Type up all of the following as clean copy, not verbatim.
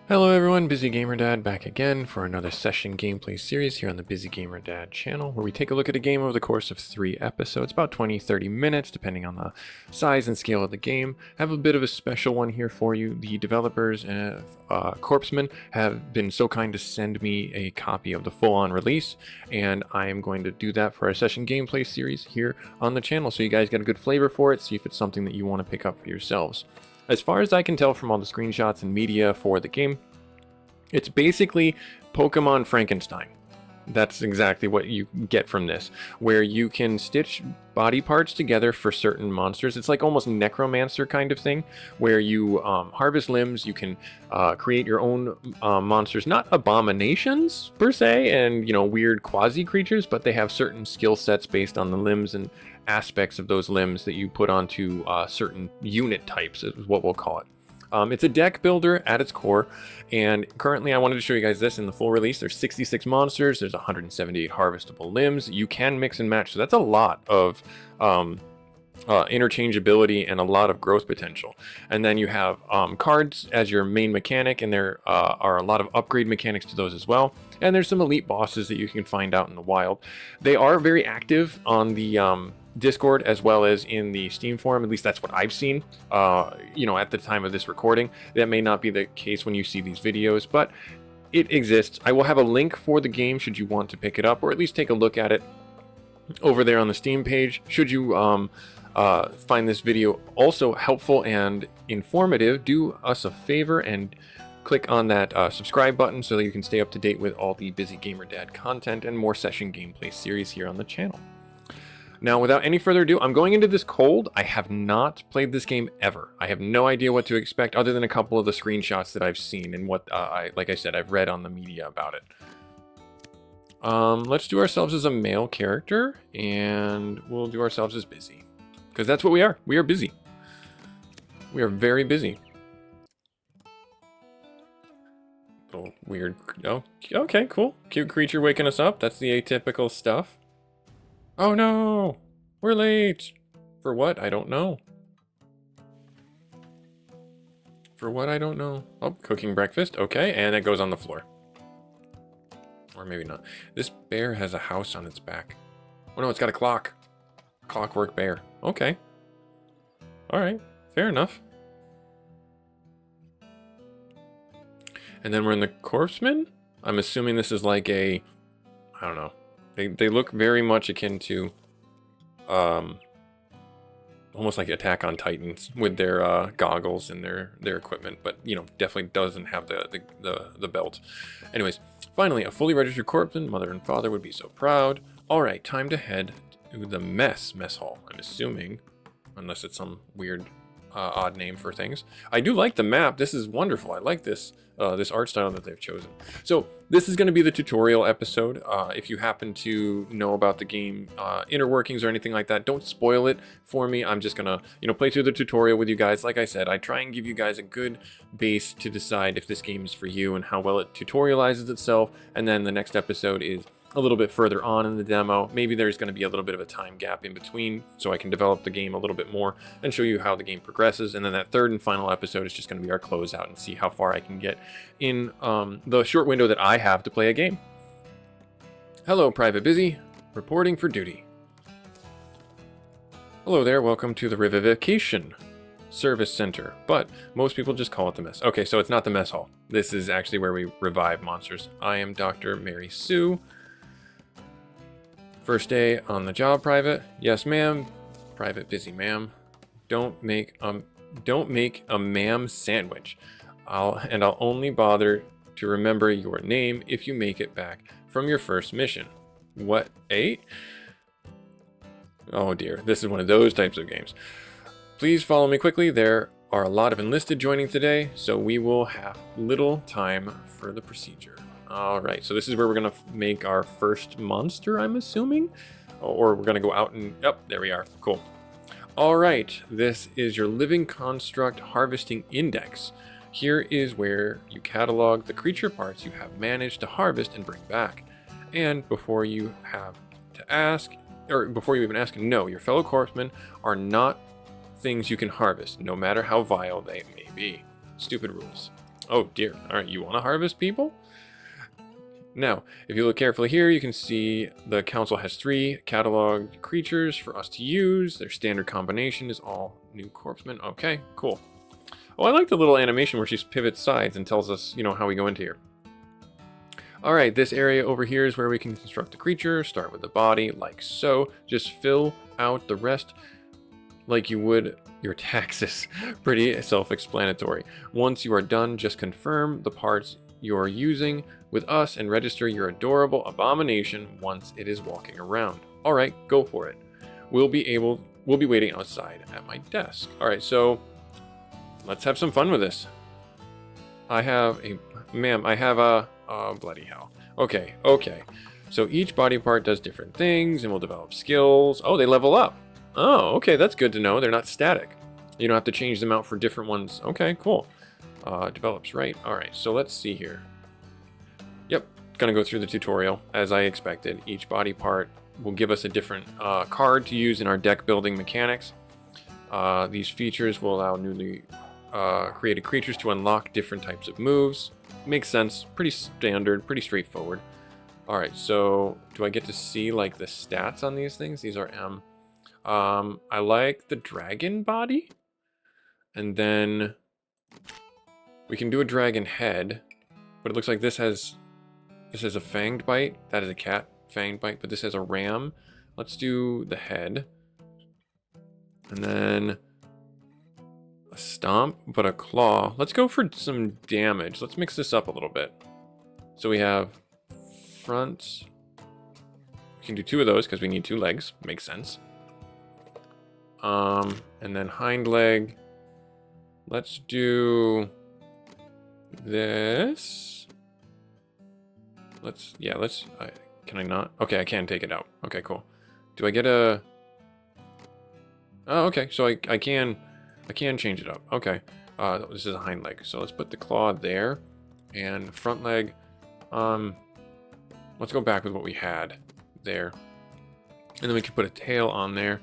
Hello everyone, Busy Gamer Dad back again for another session gameplay series here on the Busy Gamer Dad channel, where we take a look at a game over the course of 3 episodes, about 20-30 minutes depending on the size and scale of the game. I have a bit of a special one here for you. The developers of Corpsman have been so kind to send me a copy of the full-on release, and I am going to do that for our session gameplay series here on the channel, so you guys get a good flavor for it, see if it's something that you want to pick up for yourselves. As far as I can tell from all the screenshots and media for the game, it's basically Pokemon Frankenstein. That's exactly what you get from this, where you can stitch body parts together for certain monsters. It's like almost necromancer kind of thing, where you harvest limbs, you can create your own monsters, not abominations per se, and weird quasi creatures, but they have certain skill sets based on the limbs and aspects of those limbs that you put onto certain unit types, is what we'll call it. It's a deck builder at its core, and currently I wanted to show you guys this in the full release. There's 66 monsters, there's 178 harvestable limbs. You can mix and match, so that's a lot of interchangeability and a lot of growth potential. And then you have cards as your main mechanic, and there are a lot of upgrade mechanics to those as well. And there's some elite bosses that you can find out in the wild. They are very active on the Discord as well as in the Steam forum. At least that's what I've seen, at the time of this recording. That may not be the case when you see these videos, but it exists. I will have a link for the game should you want to pick it up, or at least take a look at it over there on the Steam page. Should you find this video also helpful and informative, do us a favor and click on that subscribe button so that you can stay up to date with all the Busy Gamer Dad content and more session gameplay series here on the channel. Now, without any further ado, I'm going into this cold. I have not played this game ever. I have no idea what to expect other than a couple of the screenshots that I've seen and what, like I said, I've read on the media about it. Let's do ourselves as a male character, and we'll do ourselves as busy. Because that's what we are. We are busy. We are very busy. Little weird. Oh, okay, cool. Cute creature waking us up. That's the atypical stuff. Oh no! We're late! For what? I don't know. For what? I don't know. Oh, cooking breakfast. Okay, and it goes on the floor. Or maybe not. This bear has a house on its back. Oh no, it's got a clock. Clockwork bear. Okay. Alright, fair enough. And then we're in the Corpsmen? I'm assuming this is like a... I don't know. They look very much akin to, almost like Attack on Titans with their goggles and their equipment, but definitely doesn't have the belt. Anyways, finally, a fully registered Corpsman. Mother and father would be so proud. All right, time to head to the mess hall. I'm assuming, unless it's some weird odd name for things. I do like the map. This is wonderful. I like this this art style that they've chosen. So this is going to be the tutorial episode. If you happen to know about the game inner workings or anything like that, don't spoil it for me. I'm just gonna play through the tutorial with you guys. Like I said, I try and give you guys a good base to decide if this game is for you and how well it tutorializes itself. And then the next episode is a little bit further on in the demo. Maybe there's going to be a little bit of a time gap in between so I can develop the game a little bit more and show you how the game progresses. And then that third and final episode is just going to be our closeout and see how far I can get in the short window that I have to play a game. Hello, Private Busy, reporting for duty. Hello there, welcome to the Revivification Service Center, but most people just call it the mess. Okay, so it's not the mess hall. This is actually where we revive monsters. I am Dr. Mary Sue. First day on the job, Private. Yes, ma'am. Private Busy, ma'am. Don't make a ma'am sandwich. I'll only bother to remember your name if you make it back from your first mission. What, 8? Oh dear, this is one of those types of games. Please follow me quickly. There are a lot of enlisted joining today, so we will have little time for the procedure. Alright, so this is where we're going to make our first monster, I'm assuming? Or we're going to go out and... Oh, there we are. Cool. Alright, this is your Living Construct Harvesting Index. Here is where you catalog the creature parts you have managed to harvest and bring back. And before you have to ask, or before you even ask, no, your fellow Corpsmen are not things you can harvest, no matter how vile they may be. Stupid rules. Oh dear. All right, you want to harvest people? Now, if you look carefully here, you can see the council has 3 cataloged creatures for us to use. Their standard combination is all new Corpsmen. Okay, cool. Oh, I like the little animation where she pivots sides and tells us, how we go into here. Alright, this area over here is where we can construct the creature. Start with the body, like so. Just fill out the rest like you would your taxes. Pretty self-explanatory. Once you are done, just confirm the parts you're using with us and register your adorable abomination once it is walking around. Alright, go for it. We'll be waiting outside at my desk. Alright, so let's have some fun with this. I have a oh, bloody hell. Okay. So each body part does different things and will develop skills. Oh, they level up. Oh, okay, that's good to know. They're not static. You don't have to change them out for different ones. Okay, cool. Develops, right? Alright, so let's see here. Yep, gonna go through the tutorial as I expected. Each body part will give us a different card to use in our deck building mechanics. These features will allow newly created creatures to unlock different types of moves. Makes sense. Pretty standard, pretty straightforward. Alright, so do I get to see like the stats on these things? These are M. I like the dragon body. And then we can do a dragon head. But it looks like this has a fanged bite. That is a cat fanged bite, but this has a ram. Let's do the head. And then a stomp, but a claw. Let's go for some damage. Let's mix this up a little bit. So we have front. We can do 2 of those because we need 2 legs. Makes sense. And then hind leg. Let's do this. Can I not? Okay, I can take it out. Okay, cool. Do I get a... Oh, okay, so I can change it up. Okay. This is a hind leg. So let's put the claw there. And front leg. Let's go back with what we had there. And then we can put a tail on there.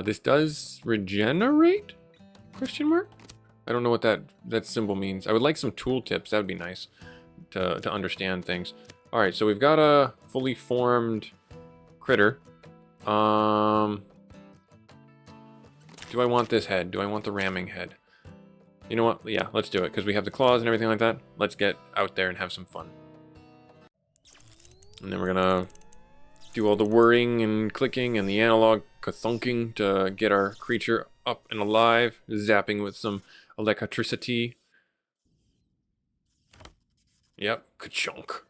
This does regenerate? Question mark? I don't know what that symbol means. I would like some tool tips. That would be nice to understand things. Alright, so we've got a fully formed critter. Do I want this head? Do I want the ramming head? You know what? Yeah, let's do it, because we have the claws and everything like that. Let's get out there and have some fun. And then we're gonna do all the whirring and clicking and the analog ka-thunking to get our creature up and alive, zapping with some electricity. Yep, ka-chunk.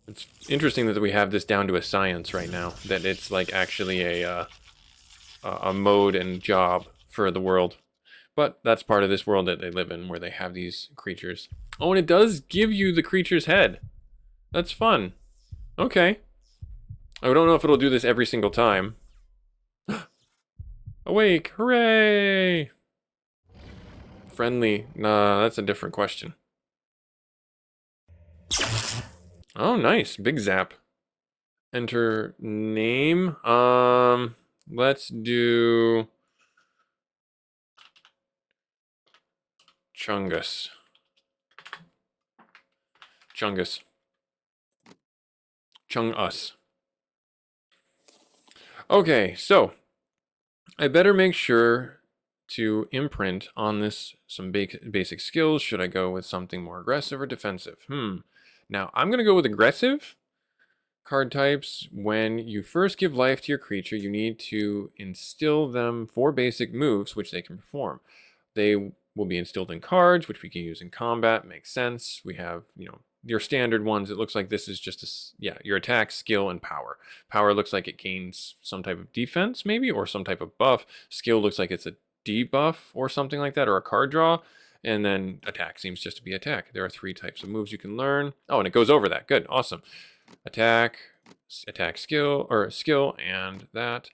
It's interesting that we have this down to a science right now, that it's like actually a mode and job for the world. But that's part of this world that they live in, where they have these creatures. Oh, and it does give you the creature's head. That's fun. Okay. I don't know if it'll do this every single time. Awake! Hooray! Friendly. Nah, that's a different question. Oh, nice. Big zap. Enter name. Let's do Chungus. Chung-us. Okay, so I better make sure to imprint on this some basic skills. Should I go with something more aggressive or defensive? Now, I'm going to go with aggressive. Card types, when you first give life to your creature, you need to instill them 4 basic moves, which they can perform. They will be instilled in cards, which we can use in combat. Makes sense. We have, your standard ones. It looks like this is just your attack, skill, and power. Power looks like it gains some type of defense, maybe, or some type of buff. Skill looks like it's a debuff or something like that, or a card draw. And then attack seems just to be attack. There are 3 types of moves you can learn. Oh, and it goes over that. Good, awesome. Attack, skill, and that.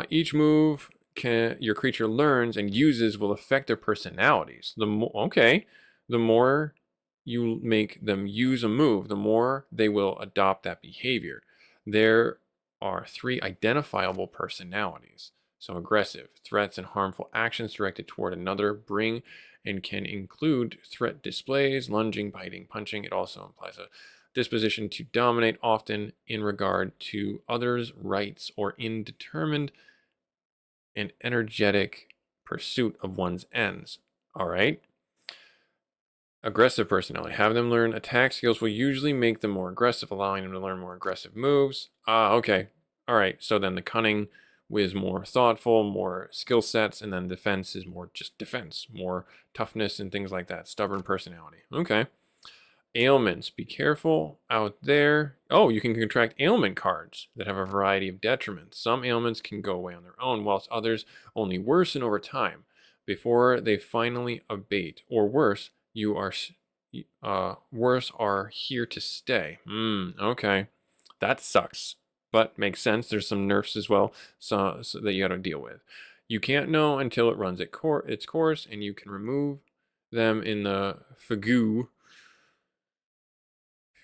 Each move your creature learns and uses will affect their personalities. The more you make them use a move, the more they will adopt that behavior. There are 3 identifiable personalities. So aggressive. Threats and harmful actions directed toward another bring and can include threat displays, lunging, biting, punching. It also implies a disposition to dominate, often in regard to others' rights or indeterminate and energetic pursuit of one's ends. All right. Aggressive personality. Have them learn attack skills will usually make them more aggressive, allowing them to learn more aggressive moves. Okay. All right. So then the cunning is more thoughtful, more skill sets, and then defense is more just defense, more toughness and things like that. Stubborn personality. Okay. Ailments. Be careful out there. Oh, you can contract ailment cards that have a variety of detriments. Some ailments can go away on their own, whilst others only worsen over time before they finally abate. Or worse, you are worse are here to stay. Okay. That sucks, but makes sense. There's some nerfs as well, so that you got to deal with. You can't know until it runs its course, and you can remove them in the Fagoo.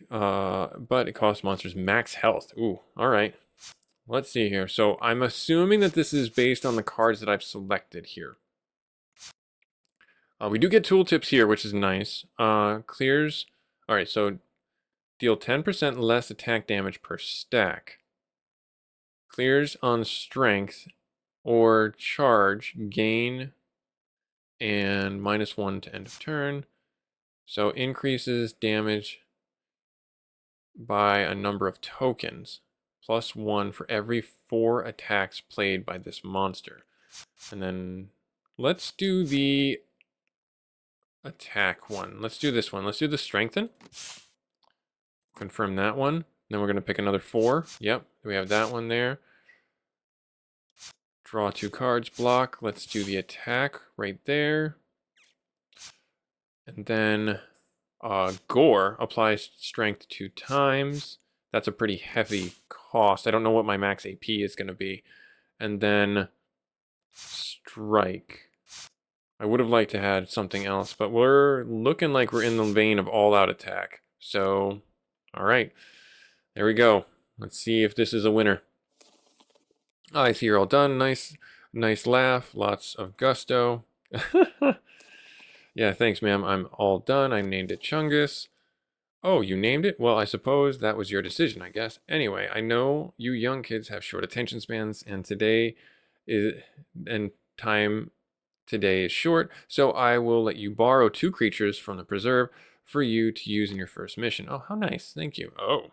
But it costs monsters max health. Ooh, all right. Let's see here. So I'm assuming that this is based on the cards that I've selected here. We do get tooltips here, which is nice. Clears. All right, so deal 10% less attack damage per stack. Clears on strength or charge, gain, and -1 to end of turn. So increases damage by a number of tokens, +1 for every 4 attacks played by this monster. And then let's do the attack one. Let's do this one. Let's do the strengthen. Confirm that one. Then we're going to pick another 4. Yep, we have that one there. Draw 2 cards, block. Let's do the attack right there. And then Gore applies strength 2 times. That's a pretty heavy cost. I don't know what my max AP is going to be. And then Strike. I would have liked to have something else, but we're looking like we're in the vein of all-out attack. So, all right. There we go. Let's see if this is a winner. Oh, I see you're all done. Nice laugh. Lots of gusto. Yeah, thanks, ma'am. I'm all done. I named it Chungus. Oh, you named it? Well, I suppose that was your decision, I guess. Anyway, I know you young kids have short attention spans, and time today is short, so I will let you borrow 2 creatures from the preserve for you to use in your first mission. Oh, how nice. Thank you. Oh.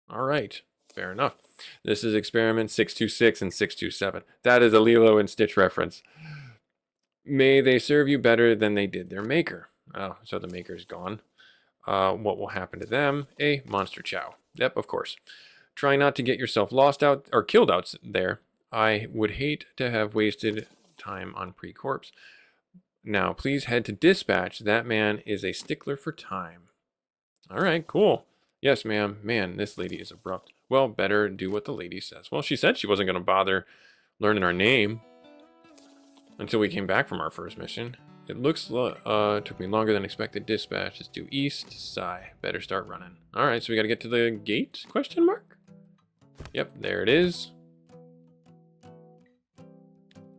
All right. Fair enough. This is experiment 626 and 627. That is a Lilo and Stitch reference. May they serve you better than they did their maker. Oh, so the maker's gone. What will happen to them? A monster chow. Yep, of course. Try not to get yourself lost out or killed out there. I would hate to have wasted time on pre-corpse. Now, please head to dispatch. That man is a stickler for time. All right, cool. Yes, ma'am. Man, this lady is abrupt. Well, better do what the lady says. Well, she said she wasn't going to bother learning our name until we came back from our first mission. It looks took me longer than expected. Dispatch is due east. Sigh. Better start running. All right, so we got to get to the gate? Question mark? Yep, there it is.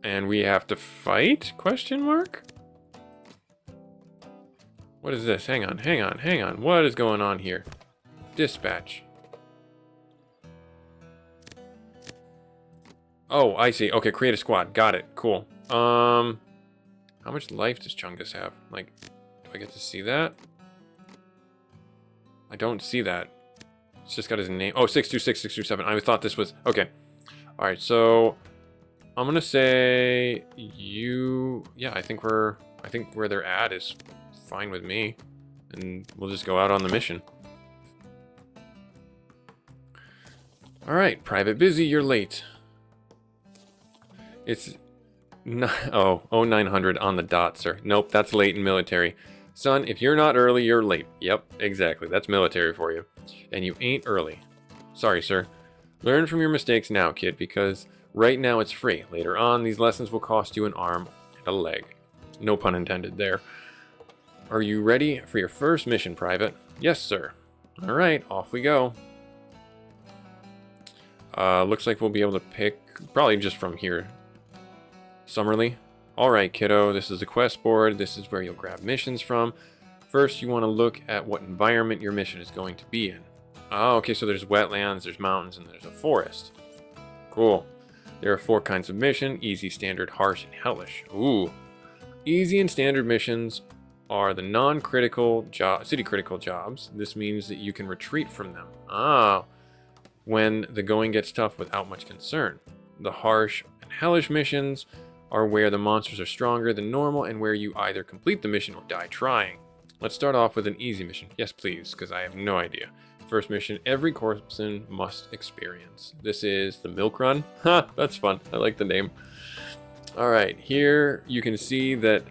And we have to fight? Question mark? What is this? Hang on. What is going on here? Dispatch. Oh, I see. Okay, create a squad. Got it. Cool. How much life does Chungus have? Like, do I get to see that? I don't see that. It's just got his name. Oh, 626, 627. I thought this was... Okay. Alright, so... I'm gonna say... You... Yeah, I think where they're at is fine with me. And we'll just go out on the mission. Alright, Private Busy, you're late. It's... Oh, 0900 on the dot, sir. Nope, that's late in military. Son, if you're not early, you're late. Yep, exactly. That's military for you. And you ain't early. Sorry, sir. Learn from your mistakes now, kid, because right now it's free. Later on, these lessons will cost you an arm and a leg. No pun intended there. Are you ready for your first mission, Private? Yes, sir. All right, off we go. Looks like we'll be able to pick probably just from here. Summerly. Alright, kiddo, this is the quest board. This is where you'll grab missions from. First, you want to look at what environment your mission is going to be in. Oh, okay, so there's wetlands, there's mountains, and there's a forest. Cool. There are 4 kinds of mission: easy, standard, harsh, and hellish. Ooh. Easy and standard missions are the non-critical city-critical jobs. This means that you can retreat from them. When the going gets tough without much concern. The harsh and hellish missions are where the monsters are stronger than normal and where you either complete the mission or die trying. Let's start off with an easy mission. Yes, please, because I have no idea. First mission, every Corpsman must experience. This is the milk run. Ha, that's fun. I like the name. All right, here you can see that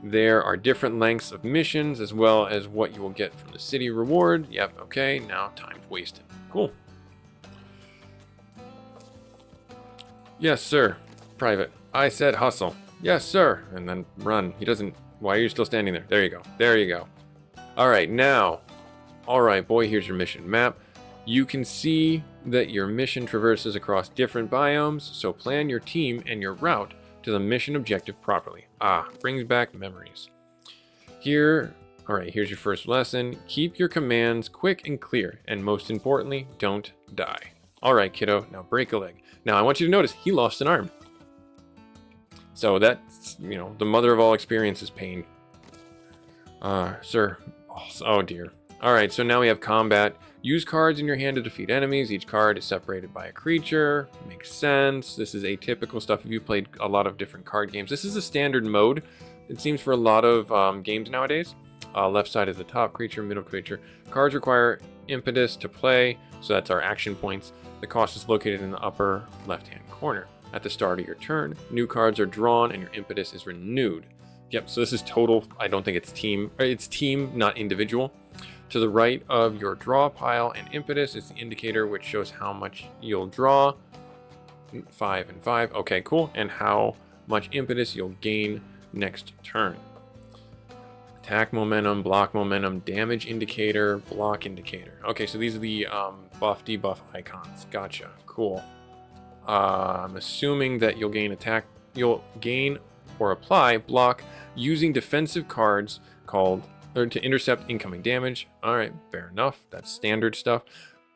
there are different lengths of missions as well as what you will get from the city reward. Yep, okay, now time's wasted. Cool. Yes, sir. Private. I said hustle. Yes, sir. And then run. He doesn't... Why are you still standing there? There you go. There you go. Alright, now. Alright, boy, here's your mission map. You can see that your mission traverses across different biomes, so plan your team and your route to the mission objective properly. Brings back memories. Here... Alright, here's your first lesson. Keep your commands quick and clear, and most importantly, don't die. Alright, kiddo, now break a leg. Now, I want you to notice, he lost an arm. So that's, you know, the mother of all experience is pain. Sir. Oh, dear. Alright, so now we have combat. Use cards in your hand to defeat enemies. Each card is separated by a creature. Makes sense. This is atypical stuff if you played a lot of different card games. This is a standard mode, it seems, for a lot of games nowadays. Left side is the top creature, middle creature. Cards require impetus to play, so that's our action points. The cost is located in the upper left-hand corner. At the start of your turn, new cards are drawn and your impetus is renewed. Yep, so this is total. I don't think it's team. It's team, not individual. To the right of your draw pile and impetus is the indicator which shows how much you'll draw. 5 and 5. Okay, cool. And how much impetus you'll gain next turn. Attack momentum, block momentum, damage indicator, block indicator. Okay, so these are the buff, debuff icons. Gotcha. Cool. I'm assuming that you'll gain or apply block using defensive cards to intercept incoming damage. Alright, fair enough. That's standard stuff.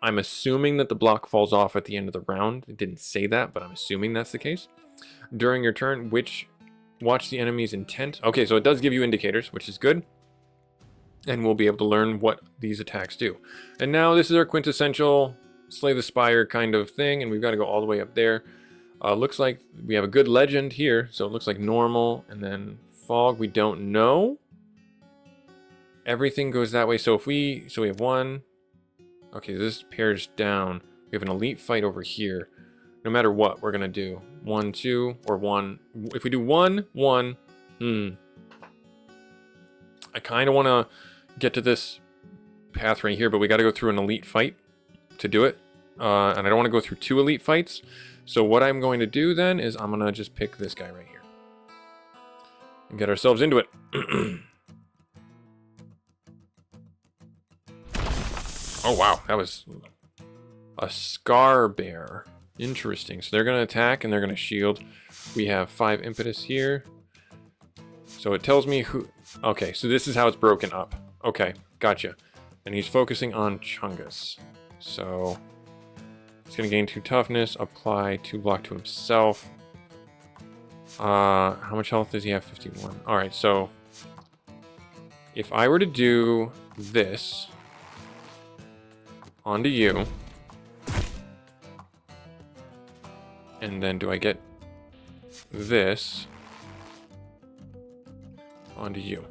I'm assuming that the block falls off at the end of the round. It didn't say that, but I'm assuming that's the case. During your turn, watch the enemy's intent. Okay, so it does give you indicators, which is good. And we'll be able to learn what these attacks do. And now this is our quintessential Slay the Spire kind of thing, and we've got to go all the way up there. Looks like we have a good legend here, so it looks like normal, and then fog, we don't know. Everything goes that way, so we have 1. Okay, this pairs down. We have an elite fight over here. No matter what, we're gonna do 1, 2, or 1. If we do 1, 1, I kind of want to get to this path right here, but we got to go through an elite fight to do it. And I don't want to go through 2 elite fights. So what I'm going to do then is I'm going to just pick this guy right here. And get ourselves into it. Oh, wow. That was a Scar Bear. Interesting. So they're going to attack and they're going to shield. We have 5 impetus here. So it tells me who... Okay, so this is how it's broken up. Okay, gotcha. And he's focusing on Chungus. So he's going to gain 2 toughness, apply 2 block to himself. How much health does he have? 51. Alright, so if I were to do this onto you, and then do I get this onto you?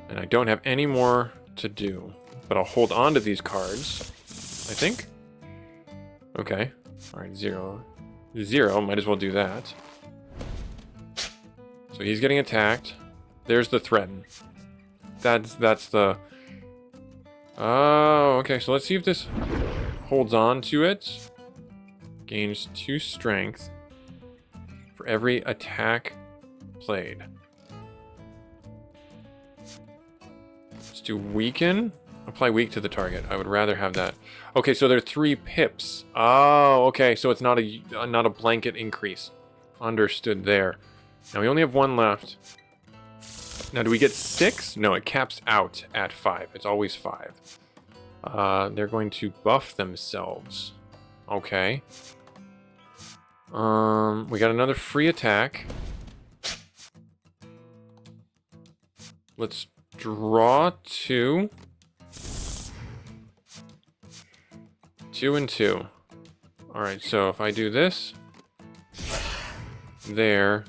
And I don't have any more to do, but I'll hold on to these cards, I think. Okay. Alright, 0. 0, might as well do that. So he's getting attacked. There's the threaten. That's the... Oh, okay, so let's see if this holds on to it. Gains 2 strength for every attack played. Let's do weaken. Apply weak to the target. I would rather have that. Okay, so there are 3 pips. Oh, okay. So it's not a blanket increase. Understood there. Now we only have 1 left. Now do we get 6? No, it caps out at 5. It's always 5. They're going to buff themselves. Okay. We got another free attack. Let's draw 2. 2 and 2. Alright, so if I do this, there,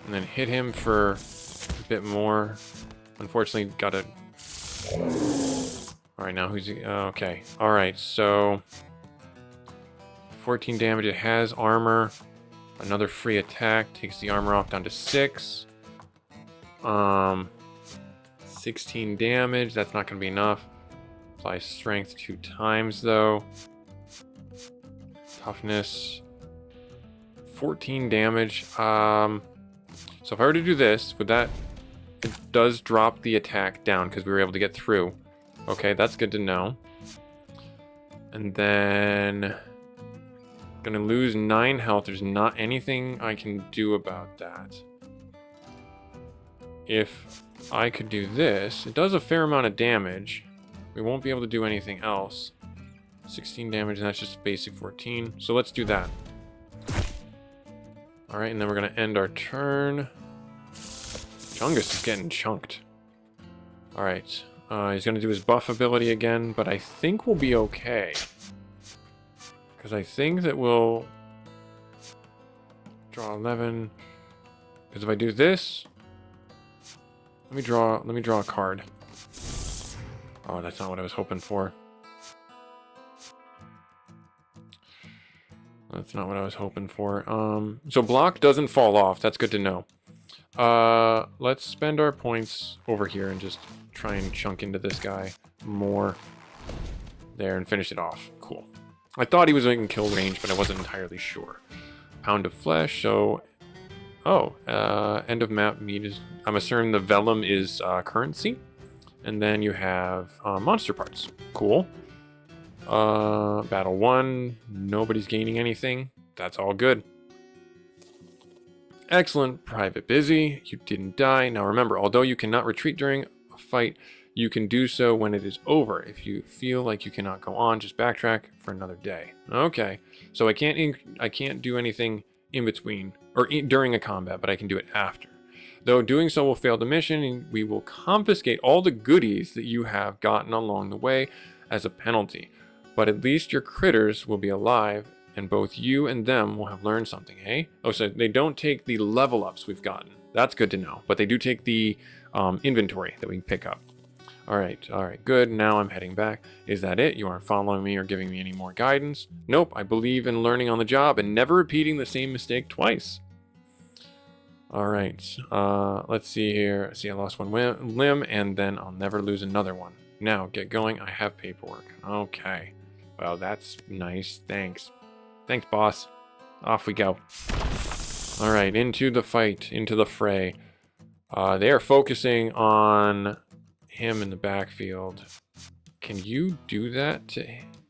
and then hit him for a bit more. Unfortunately, got a... Alright, now who's... okay. Alright, so... 14 damage. It has armor. Another free attack. Takes the armor off down to 6. 16 damage. That's not going to be enough. Apply strength 2 times, though. Toughness. 14 damage. So if I were to do this, with that, it does drop the attack down because we were able to get through. Okay, that's good to know. And then... Gonna lose 9 health. There's not anything I can do about that. If I could do this, it does a fair amount of damage. We won't be able to do anything else. 16 damage, and that's just basic 14. So let's do that. Alright, and then we're gonna end our turn. Chungus is getting chunked. Alright. He's gonna do his buff ability again, but I think we'll be okay. Because I think that we'll draw 11. Because if I do this, let me draw a card. Oh, that's not what I was hoping for. That's not what I was hoping for. So block doesn't fall off. That's good to know. Let's spend our points over here and just try and chunk into this guy more. There, and finish it off. Cool. I thought he was in kill range, but I wasn't entirely sure. Pound of flesh, so... Oh, end of map meat is... I'm assuming the vellum is currency. And then you have monster parts. Cool. Battle 1. Nobody's gaining anything. That's all good. Excellent. Private Busy. You didn't die. Now remember, although you cannot retreat during a fight, you can do so when it is over. If you feel like you cannot go on, just backtrack for another day. Okay. So I can't do anything in between or during a combat, but I can do it after. Though doing so will fail the mission, and we will confiscate all the goodies that you have gotten along the way as a penalty. But at least your critters will be alive, and both you and them will have learned something, eh? Oh, so they don't take the level ups we've gotten. That's good to know. But they do take the inventory that we can pick up. Alright, good. Now I'm heading back. Is that it? You aren't following me or giving me any more guidance? Nope, I believe in learning on the job and never repeating the same mistake twice. Alright, let's see here. See, I lost 1 limb, and then I'll never lose another one. Now, get going. I have paperwork. Okay. Well, that's nice. Thanks. Thanks, boss. Off we go. Alright, into the fight, into the fray. They are focusing on him in the backfield. Can you do that to...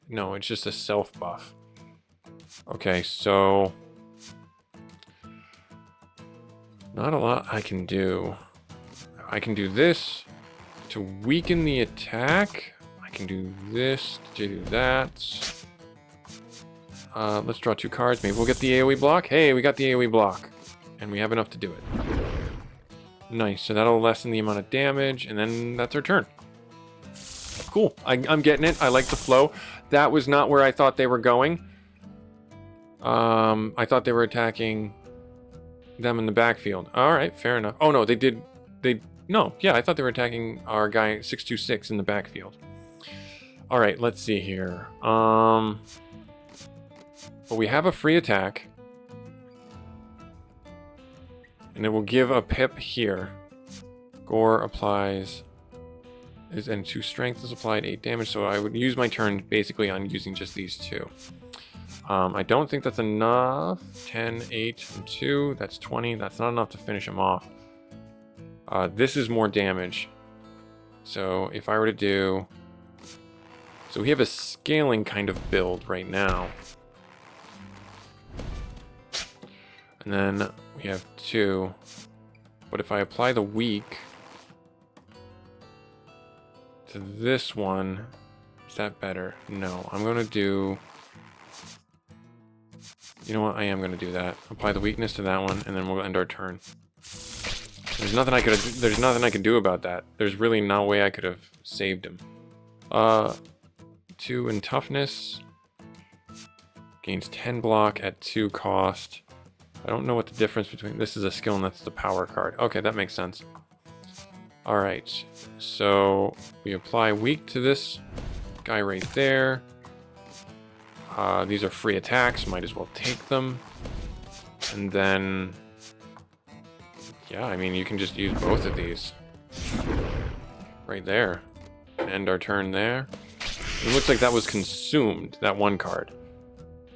No, it's just a self buff. Okay, so... Not a lot I can do. I can do this to weaken the attack. I can do this to do that. Let's draw 2 cards. Maybe we'll get the AoE block. Hey, we got the AoE block. And we have enough to do it. Nice. So that'll lessen the amount of damage. And then that's our turn. Cool. I'm getting it. I like the flow. That was not where I thought they were going. I thought they were attacking... them in the backfield. Alright, fair enough. Oh no, no, yeah, I thought they were attacking our guy 626 in the backfield. Alright, let's see here. Well, we have a free attack. And it will give a pip here. Gore applies... and 2 strength is applied, 8 damage, so I would use my turn basically on using just these 2. I don't think that's enough. 10, 8, and 2. That's 20. That's not enough to finish him off. This is more damage. So if I were to do... So we have a scaling kind of build right now. And then we have 2. But if I apply the weak to this one, is that better? No, I'm going to do... You know what? I am going to do that. Apply the weakness to that one, and then we'll end our turn. There's nothing I can do about that. There's really no way I could have saved him. 2 in toughness. Gains 10 block at 2 cost. I don't know what the difference between... This is a skill and that's the power card. Okay, that makes sense. Alright, so we apply weak to this guy right there. These are free attacks, might as well take them. And then... Yeah, I mean, you can just use both of these. Right there. End our turn there. It looks like that was consumed, that one card.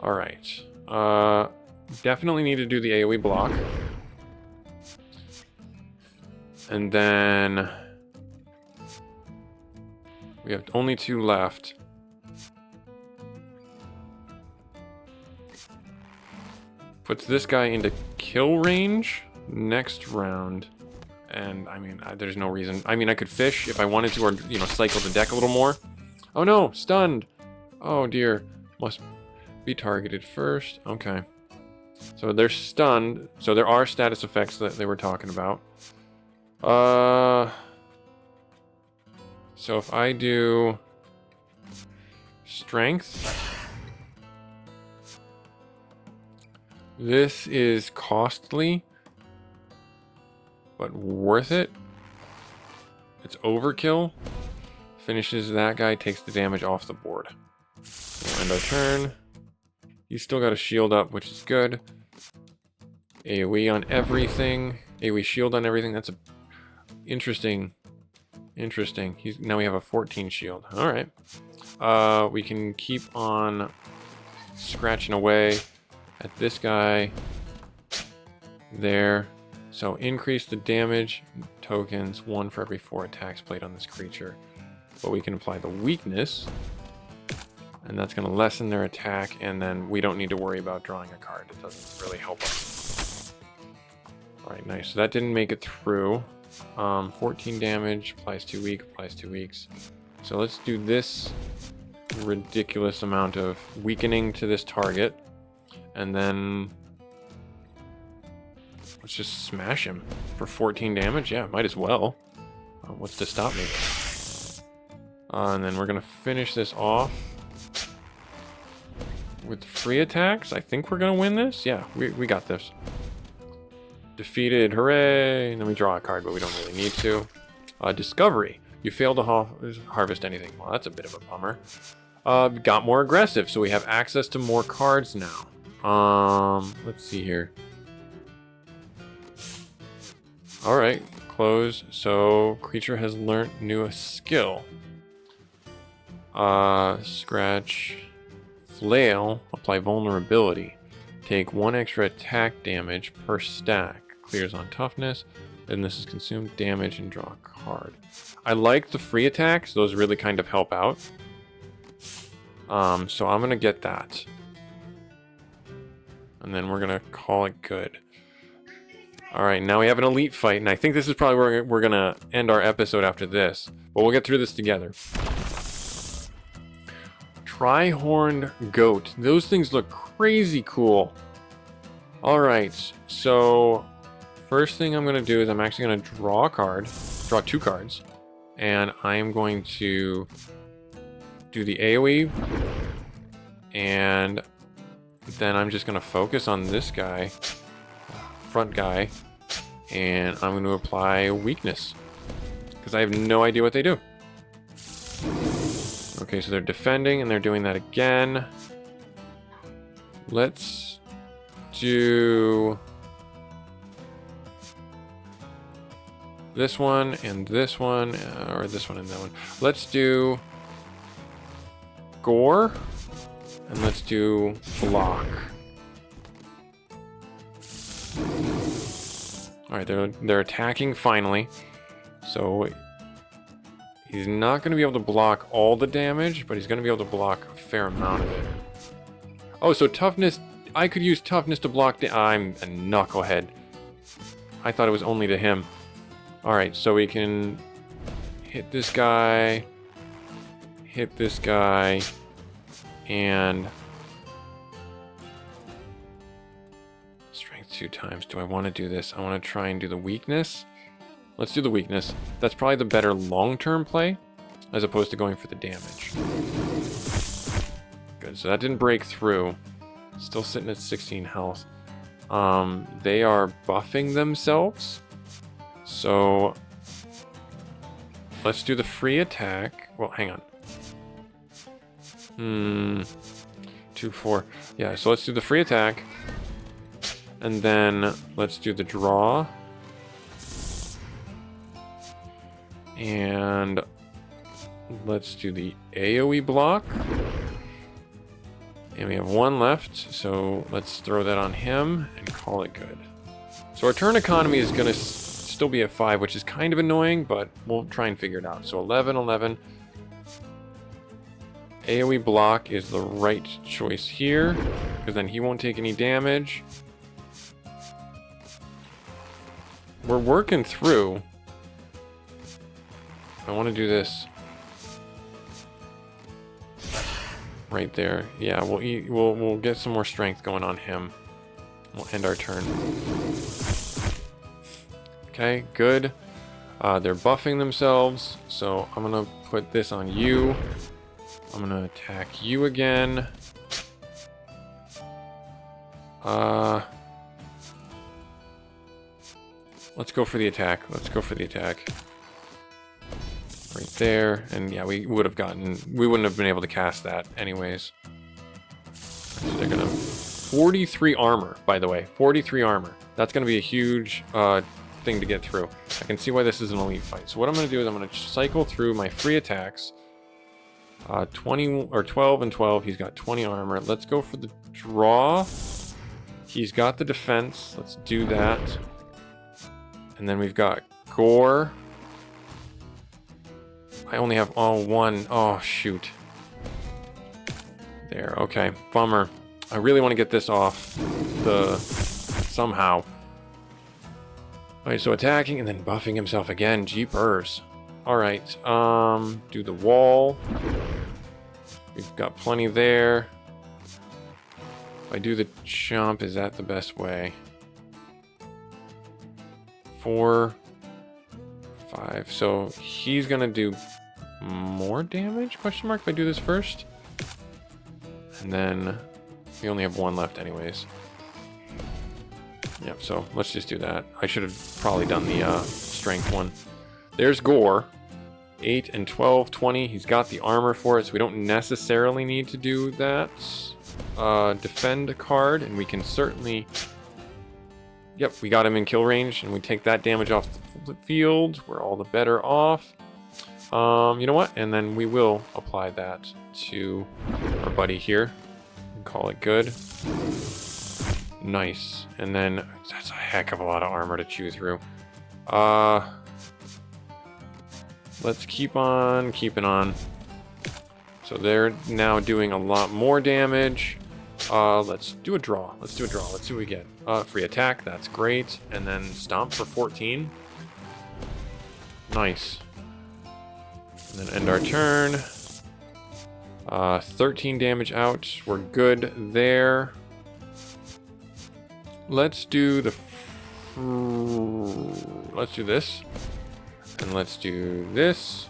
Alright. Definitely need to do the AoE block. And then... We have only 2 left. Puts this guy into kill range next round. And, I mean, there's no reason. I mean, I could fish if I wanted to, or, you know, cycle the deck a little more. Oh no, stunned! Oh dear. Must be targeted first. Okay. So they're stunned. So there are status effects that they were talking about. So if I do strength, this is costly, but worth it. It's overkill. Finishes that guy, takes the damage off the board. We'll end our turn. He's still got a shield up, which is good. AoE on everything. AoE shield on everything. That's a interesting. Now we have a 14 shield. All right. We can keep on scratching away at this guy there. So increase the damage tokens, 1 for every 4 attacks played on this creature. But we can apply the weakness, and that's going to lessen their attack, and then we don't need to worry about drawing a card. It doesn't really help us. Alright, nice. So that didn't make it through. 14 damage, applies 2 weak, applies 2 weeks. So let's do this ridiculous amount of weakening to this target, and then let's just smash him for 14 damage. Yeah, might as well. What's to stop me? And then we're going to finish this off with free attacks. I think we're going to win this. Yeah, we got this. Defeated, hooray! And then we draw a card, but we don't really need to. Discovery. You failed to harvest anything. Well, that's a bit of a bummer. Got more aggressive, so we have access to more cards now. Let's see here. Alright, close. So, creature has learnt new skill. Scratch. Flail. Apply vulnerability. Take 1 extra attack damage per stack. Clears on toughness. Then this is consumed damage and draw a card. I like the free attacks. Those really kind of help out. So I'm going to get that. And then we're going to call it good. Alright, now we have an elite fight, and I think this is probably where we're going to end our episode after this. But we'll get through this together. Tri-horned goat. Those things look crazy cool. Alright, so first thing I'm going to do is I'm actually going to draw a card. Draw 2 cards. And I am going to do the AoE. And then I'm just going to focus on this guy. Front guy, and I'm going to apply weakness because I have no idea what they do. Okay, so they're defending and they're doing that again. Let's do this one and this one, or this one and that one. Let's do gore and let's do block. Alright, they're attacking finally. So He's not going to be able to block all the damage, but he's going to be able to block a fair amount of it. Oh, so toughness... I could use toughness to block... I'm a knucklehead. I thought it was only to him. Alright, so we can hit this guy, and... Strength 2 times. Do I want to do this? I want to try and do the weakness. Let's do the weakness. That's probably the better long-term play, as opposed to going for the damage. Good, so that didn't break through. Still sitting at 16 health. They are buffing themselves. So, let's do the free attack. Well, hang on. 2, 4. Yeah, so let's do the free attack. And then let's do the draw. And let's do the AoE block. And we have 1 left, so let's throw that on him and call it good. So our turn economy is going to still be at 5, which is kind of annoying, but we'll try and figure it out. So 11, 11. AoE block is the right choice here, because then he won't take any damage. We're working through. I want to do this right there. Yeah, we'll get some more strength going on him. We'll end our turn. Okay, good. They're buffing themselves, so I'm gonna put this on you. I'm gonna attack you again. Let's go for the attack. Right there, and yeah, we wouldn't have been able to cast that anyways. So they're gonna 43 armor, by the way, 43 armor. That's gonna be a huge thing to get through. I can see why this is an elite fight. So what I'm gonna do is I'm gonna cycle through my free attacks. 20 or 12 and 12. He's got 20 armor. Let's go for the draw. He's got the defense. Let's do that. And then we've got gore. I only have 1. Oh, shoot. There, okay. Bummer. I really want to get this off somehow. Alright, so attacking and then buffing himself again. Jeepers. Alright, do the wall. We've got plenty there. If I do the jump, is that the best way? 4, 5. So he's gonna do more damage? Question mark if I do this first. And then we only have 1 left anyways. Yep, so let's just do that. I should have probably done the strength one. There's gore. 8 and 12, 20. He's got the armor for it, so we don't necessarily need to do that. Defend card, and we can certainly... Yep, we got him in kill range, and we take that damage off the field. We're all the better off. You know what? And then we will apply that to our buddy here and call it good. Nice. And then that's a heck of a lot of armor to chew through. Let's keep on keeping on. So they're now doing a lot more damage. Let's do a draw. Let's see what we get. Free attack, that's great. And then stomp for 14. Nice. And then end our turn. 13 damage out. We're good there. Let's do the... Let's do this. And let's do this.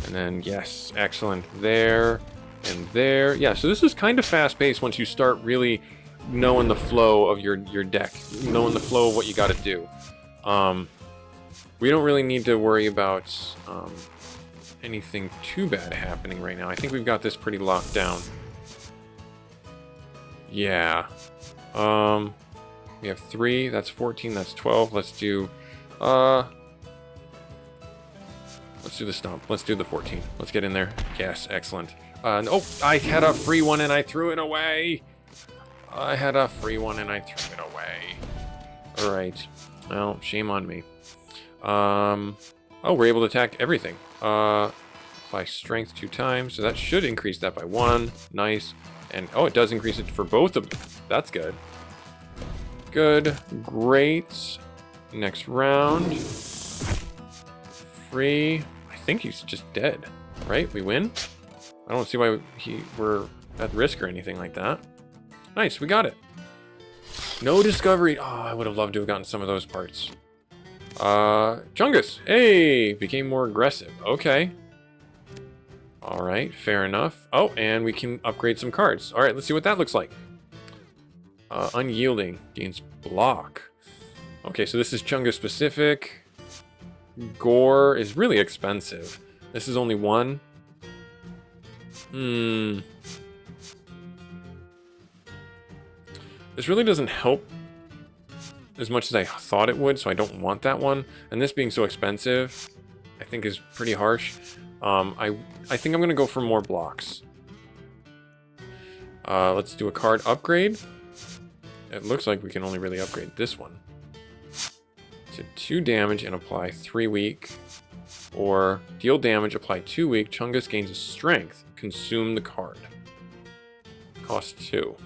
And then, yes, excellent. There and there. Yeah, so this is kind of fast-paced once you start really knowing the flow of your deck. Knowing the flow of what you got to do. We don't really need to worry about anything too bad happening right now. I think we've got this pretty locked down. Yeah. We have 3. That's 14. That's 12. Let's do... Let's do the stomp. Let's do the 14. Let's get in there. Yes, excellent. Oh, I had a free one and I threw it away. Alright. Well, shame on me. Oh, we're able to attack everything. Apply strength 2 times, so that should increase that by 1. Nice. And, oh, it does increase it for both of them. That's good. Good. Great. Next round. Free. I think he's just dead, right? We win? I don't see why we're at risk or anything like that. Nice, we got it. No discovery. Oh, I would have loved to have gotten some of those parts. Chungus. Hey, became more aggressive. Okay. All right, fair enough. Oh, and we can upgrade some cards. All right, let's see what that looks like. Unyielding gains block. Okay, so this is Chungus specific. Gore is really expensive. This is only 1. This really doesn't help as much as I thought it would, so I don't want that one. And this being so expensive, I think is pretty harsh. I think I'm going to go for more blocks. Let's do a card upgrade. It looks like we can only really upgrade this one. To 2 damage and apply 3 weak. Or deal damage, apply 2 weak. Chungus gains a strength. Consume the card. Cost 2.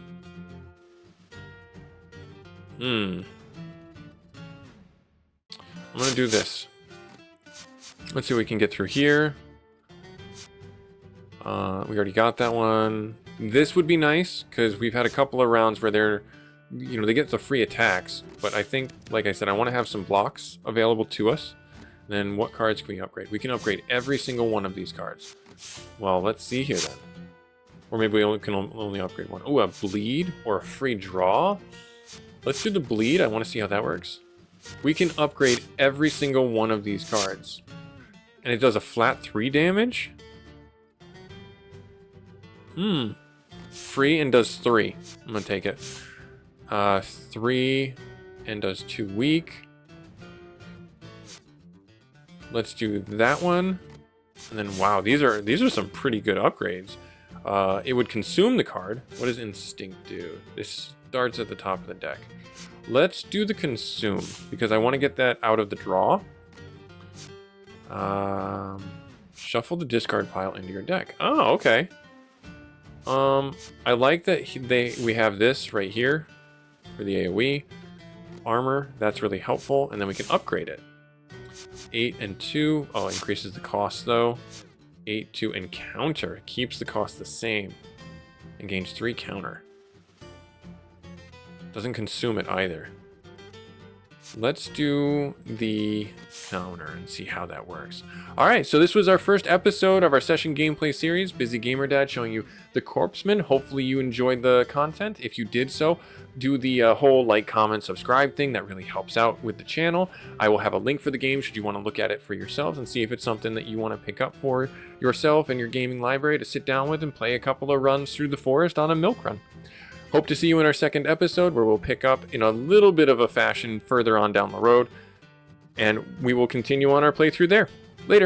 I'm going to do this. Let's see what we can get through here. We already got that one. This would be nice, because we've had a couple of rounds where they're, you know, they get the free attacks. But I think, like I said, I want to have some blocks available to us. Then what cards can we upgrade? We can upgrade every single one of these cards. Well, let's see here then. Or maybe we can only upgrade one. Oh, a bleed or a free draw? Let's do the bleed. I want to see how that works. We can upgrade every single one of these cards. And it does a flat 3 damage? Free and does 3. I'm going to take it. 3 and does 2 weak. Let's do that one. And then, wow, these are some pretty good upgrades. It would consume the card. What does Instinct do? This starts at the top of the deck. Let's do the consume, because I want to get that out of the draw. Shuffle the discard pile into your deck. Oh, okay. I like that we have this right here for the AoE. Armor, that's really helpful, and then we can upgrade it. 8 and 2. Oh, increases the cost though. 8, 2, and counter. Keeps the cost the same. And gains 3 counter. Doesn't consume it either. Let's do the counter and see how that works. Alright, so this was our first episode of our session gameplay series, Busy Gamer Dad, showing you the Corpsman. Hopefully you enjoyed the content. If you did so, do the whole like, comment, subscribe thing. That really helps out with the channel. I will have a link for the game should you want to look at it for yourselves and see if it's something that you want to pick up for yourself and your gaming library to sit down with and play a couple of runs through the forest on a milk run. Hope to see you in our second episode, where we'll pick up in a little bit of a fashion further on down the road, and we will continue on our playthrough there. Later.